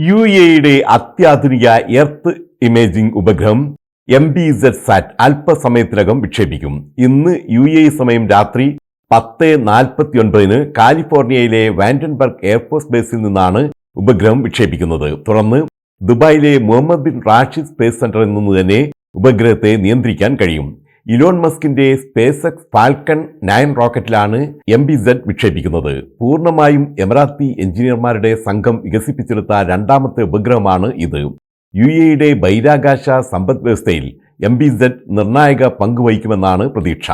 UAEയുടെ അത്യാധുനിക earth imaging ഉപഗ്രഹം MBZ-SAT അല്പസമയത്തിനകം വിക്ഷേപിക്കും. ഇന്ന് UAE സമയം രാത്രി 10:49 കാലിഫോർണിയയിലെ വാൻഡൻബർഗ് എയർഫോഴ്സ് ബേസിൽ നിന്നാണ് ഉപഗ്രഹം വിക്ഷേപിക്കുന്നത്. തുടർന്ന് ദുബായിലെ മുഹമ്മദ് ബിൻ റാഷിദ് സ്പേസ് സെന്ററിൽ നിന്ന് തന്നെ ഉപഗ്രഹത്തെ നിയന്ത്രിക്കാൻ കഴിയും. ഇലോൺ മസ്കിന്റെ സ്പേസ് എക്സ് ഫാൽക്കൺ 9 റോക്കറ്റിലാണ് MBZ വിക്ഷേപിക്കുന്നത്. പൂർണ്ണമായും എമിറാത്തി എഞ്ചിനീയർമാരുടെ സംഘം വികസിപ്പിച്ചെടുത്ത രണ്ടാമത്തെ ഉപഗ്രഹമാണ് ഇത്. UAEയുടെ ബഹിരാകാശ സമ്പദ് വ്യവസ്ഥയിൽ MBZ നിർണായക പങ്കുവഹിക്കുമെന്നാണ് പ്രതീക്ഷ.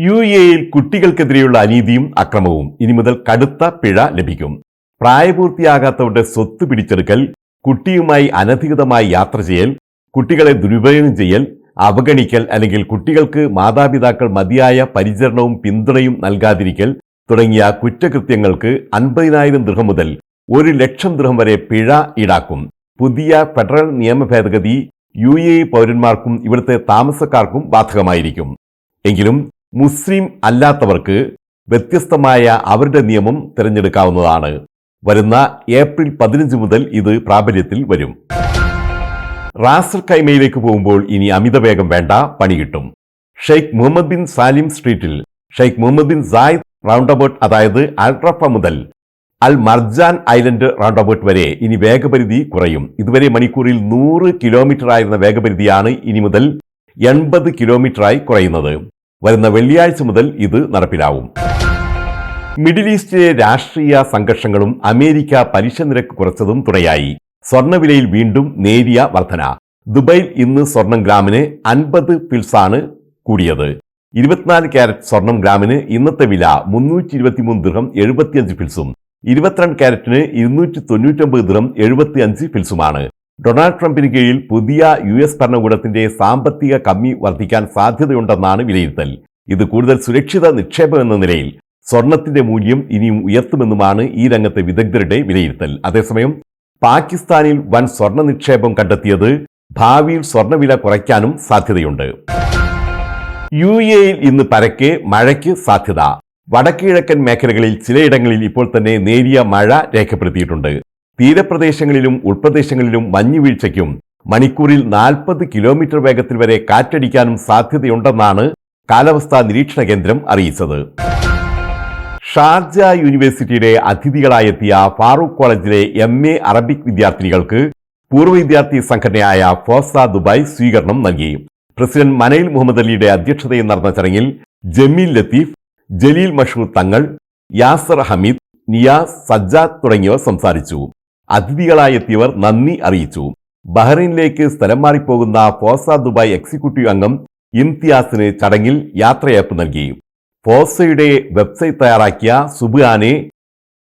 UAEയിൽ കുട്ടികൾക്കെതിരെയുള്ള അനീതിയും അക്രമവും ഇനി മുതൽ കടുത്ത പിഴ ലഭിക്കും. പ്രായപൂർത്തിയാകാത്തവരുടെ സ്വത്ത് പിടിച്ചെടുക്കൽ, കുട്ടിയുമായി അനധികൃതമായി യാത്ര ചെയ്യൽ, കുട്ടികളെ ദുരുപയോഗം ചെയ്യൽ, അവഗണിക്കൽ അല്ലെങ്കിൽ കുട്ടികൾക്ക് മാതാപിതാക്കൾ മതിയായ പരിചരണവും പിന്തുണയും നൽകാതിരിക്കൽ തുടങ്ങിയ കുറ്റകൃത്യങ്ങൾക്ക് 50,000 ദിർഹം മുതൽ 1,00,000 ദിർഹം വരെ പിഴ ഈടാക്കും. പുതിയ ഫെഡറൽ നിയമ ഭേദഗതി UAE പൗരന്മാർക്കും ഇവിടുത്തെ താമസക്കാർക്കും ബാധകമായിരിക്കും. എങ്കിലും മുസ്ലിം അല്ലാത്തവർക്ക് വ്യത്യസ്തമായ അവരുടെ നിയമം തിരഞ്ഞെടുക്കാവുന്നതാണ്. വരുന്ന ഏപ്രിൽ 15 മുതൽ ഇത് പ്രാബല്യത്തിൽ വരും. റാസൽ ഖൈമയിലേക്ക് പോകുമ്പോൾ ഇനി അമിതവേഗം വേണ്ട, പണി കിട്ടും. ഷെയ്ഖ് മുഹമ്മദ് ബിൻ സാലിം സ്ട്രീറ്റിൽ Sheikh Mohammed bin Zayed roundabout, അതായത് അൽറഫ മുതൽ Al Marjan island roundabout വരെ ഇനി വേഗപരിധി കുറയും. ഇതുവരെ മണിക്കൂറിൽ 100 കിലോമീറ്റർ ആയിരുന്ന വേഗപരിധിയാണ് ഇനി മുതൽ 80 കിലോമീറ്ററായി കുറയുന്നത്. വരുന്ന വെള്ളിയാഴ്ച മുതൽ ഇത് നടപ്പിലാവും. മിഡിൽ ഈസ്റ്റിലെ രാഷ്ട്രീയ സംഘർഷങ്ങളും അമേരിക്ക പലിശ നിരക്ക് കുറച്ചതും തുണയായി സ്വർണ്ണവിലയിൽ വീണ്ടും നേരിയ വർധന. ദുബൈയിൽ ഇന്ന് സ്വർണം ഗ്രാമിന് 50 ഫിൽസാണ് കൂടിയത്. 24 ക്യാരറ്റ് സ്വർണം ഗ്രാമിന് ഇന്നത്തെ വില 323 ദിർഹം 75 ഫിൽസും 22 ക്യാരറ്റിന് 299 ദിർഹം 75 ഫിൽസുമാണ്. ഡൊണാൾഡ് ട്രംപിന് കീഴിൽ പുതിയ US ഭരണകൂടത്തിന്റെ സാമ്പത്തിക കമ്മി വർദ്ധിക്കാൻ സാധ്യതയുണ്ടെന്നാണ് വിലയിരുത്തൽ. ഇത് കൂടുതൽ സുരക്ഷിത നിക്ഷേപം എന്ന നിലയിൽ സ്വർണത്തിന്റെ മൂല്യം ഇനിയും ഉയർത്തുമെന്നുമാണ് ഈ രംഗത്തെ വിദഗ്ധരുടെ വിലയിരുത്തൽ. അതേസമയം പാകിസ്ഥാനിൽ വൻ സ്വർണ്ണ നിക്ഷേപം കണ്ടെത്തിയത് ഭാവിയിൽ സ്വർണ്ണവില കുറയ്ക്കാനും സാധ്യതയുണ്ട്. UAEയിൽ ഇന്ന് പരക്കെ മഴയ്ക്ക് സാധ്യത. വടക്കുകിഴക്കൻ മേഖലകളിൽ ചിലയിടങ്ങളിൽ ഇപ്പോൾ തന്നെ നേരിയ മഴ രേഖപ്പെടുത്തിയിട്ടുണ്ട്. തീരപ്രദേശങ്ങളിലും ഉൾപ്രദേശങ്ങളിലും മഞ്ഞുവീഴ്ചയ്ക്കും മണിക്കൂറിൽ 40 കിലോമീറ്റർ വേഗത്തിൽ വരെ കാറ്റടിക്കാനും സാധ്യതയുണ്ടെന്നാണ് കാലാവസ്ഥാ നിരീക്ഷണ കേന്ദ്രം അറിയിച്ചത്. ഷാർജ യൂണിവേഴ്സിറ്റിയുടെ അതിഥികളായെത്തിയ ഫാറൂഖ് കോളേജിലെ MA അറബിക് വിദ്യാർത്ഥിനികൾക്ക് പൂർവ്വ വിദ്യാർത്ഥി സംഘടനയായ ഫോസ ദുബായ് സ്വീകരണം നൽകി. പ്രസിഡന്റ് മനയിൽ മുഹമ്മദ് അലിയുടെ അധ്യക്ഷതയിൽ നടന്ന ചടങ്ങിൽ ജമീൽ ലത്തീഫ്, ജലീൽ മഷൂർ തങ്ങൾ, യാസർ ഹമീദ്, നിയാസ്, സജ്ജാദ് തുടങ്ങിയവർ സംസാരിച്ചു. അതിഥികളായെത്തിയവർ നന്ദി അറിയിച്ചു. ബഹ്റൈനിലേക്ക് സ്ഥലം മാറിപ്പോകുന്ന ഫോസ ദുബായ് എക്സിക്യൂട്ടീവ് അംഗം ഇംതിയാസിന് ചടങ്ങിൽ യാത്രയയപ്പ് നൽകി. ഫോസയുടെ വെബ്സൈറ്റ് തയ്യാറാക്കിയ സുബാനെ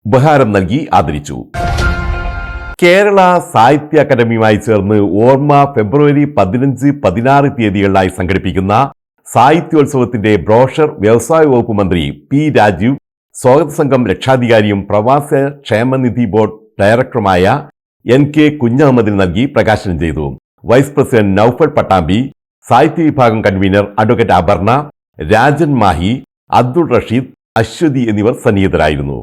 ഉപഹാരം നൽകി ആദരിച്ചു. കേരള സാഹിത്യ അക്കാദമിയുമായി ചേർന്ന് ഓർമ്മ ഫെബ്രുവരി 15, 16 തീയതികളിലായി സംഘടിപ്പിക്കുന്ന സാഹിത്യോത്സവത്തിന്റെ ബ്രോഷർ വ്യവസായ വകുപ്പ് മന്ത്രി P. രാജീവ്, സ്വാഗത സംഘം രക്ഷാധികാരിയും പ്രവാസ ക്ഷേമനിധി ബോർഡ് ഡയറക്ടറുമായ NK കുഞ്ഞഹമ്മദിന് നൽകി പ്രകാശനം ചെയ്തു. വൈസ് പ്രസിഡന്റ് നൌഫൽ പട്ടാമ്പി, സാഹിത്യ വിഭാഗം കൺവീനർ അഡ്വക്കേറ്റ് അപർണ, രാജൻ മാഹി, അബ്ദുൾ റഷീദ്, അശ്വതി എന്നിവർ സന്നിഹിതരായിരുന്നു.